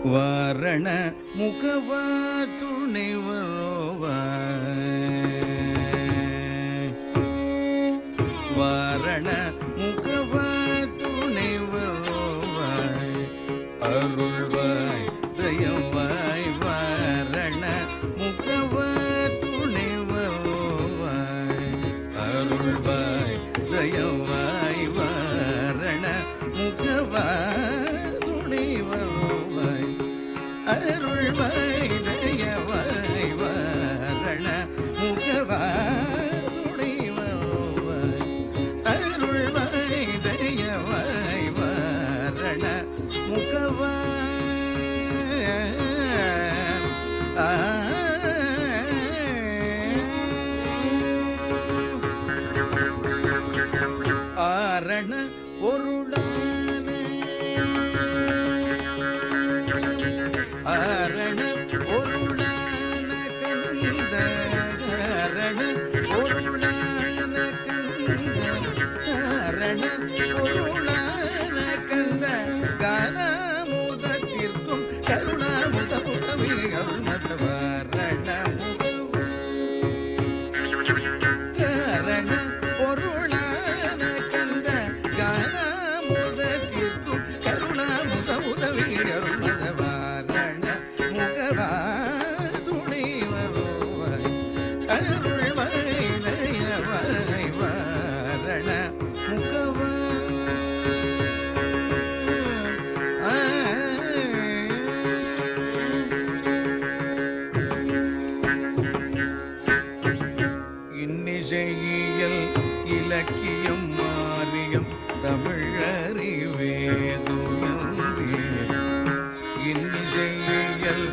வாரண முகவா துணை வருவா வாரண முகவா துணை வருவாய் அருள்வாய் தயவாய் வாரண முகவா துணை வருவாய் அருள்வாய் தயவாய் வாரண முகவா துணை வருவாய் அருள்வாய் தயவாய் வாரண முகவா துணை வருவாய் அருள்வாய் தயவாய் வாரண முகவா ஆரண பொருளான ஆரண பொருளான கந்த ஆரண பொருளான கந்த ஆரண பொருளான கந்த கானாமுதத்திற்கும் கருணாமுத உதவிகள் மதவாரண ஆரண பொருளான கந்த கானாமுதத்திற்கும் கருணாமுத உதவிகள் மதவாரண முகவா துணை வருவாய் அருள்வாய் தயவாய் வாரண முகவா இன்னிசையியல் இலக்கியம் மாரியம் தமிழறிவேதும் இன்னிசையியல்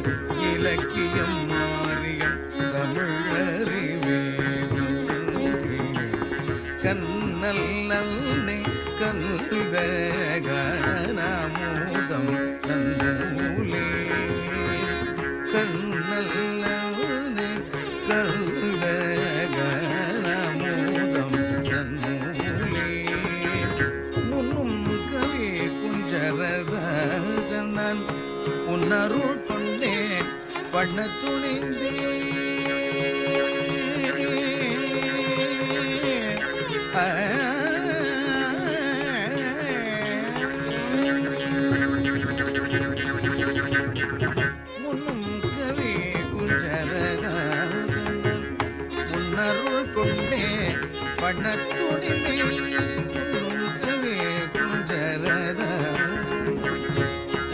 இலக்கியம் மாரியம் தமிழறிவேதும் கண்ணல் நல்லை கந்த கானாமுதம் நன்னூலே கண்ணல் நல்லை கந்த கானாமுதம் நன்னூலே முன்னும் கவி குஞ்சரதாசனால் உன்னருள் கொண்டே பண்ண துணிந்தே முன்னும் கவி குஞ்சரதாசனால் உன்னருள் கொண்டே பண்ண துணிந்தே முன்னும் கவி குஞ்சரதாசனால்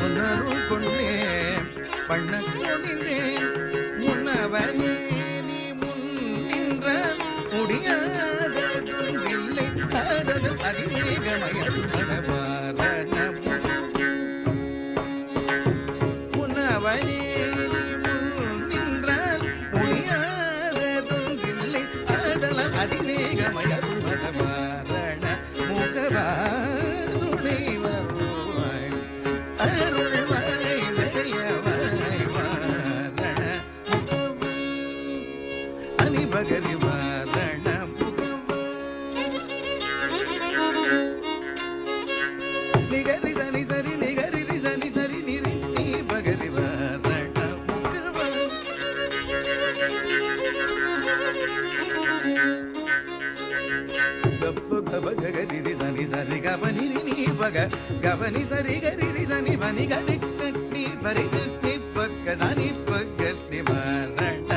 உன்னருள் கொண்டே பண்ண துணிந்தே முன்னவனே நீ முன் நின்ற முடியாததும் இல்லை அதது அதிவேகமயல் மனவாரண முன்னவனே நீ முன் நின்றால் முடியாததும் இல்லை அதல அதிவேகமயல் மனவாரண முகவா துணை வருவாய் அருள்வாய் தயவாய் வாரண முகவா சனி பகரி வாரண முகவா நிகரி சனி சரி நிகரி சனி சரி நிரி நீ பகரி வாரண முகவா கப்பு கப கரி சனி சரி கபனி நீ பக கபனி சரி கரி சனி பனி கடி சட்னி பரி சட்னி பக்க சனி பக்கட்டி வாரண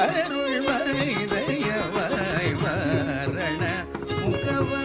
அருள்வாய் தயவாய் வாரண முகவா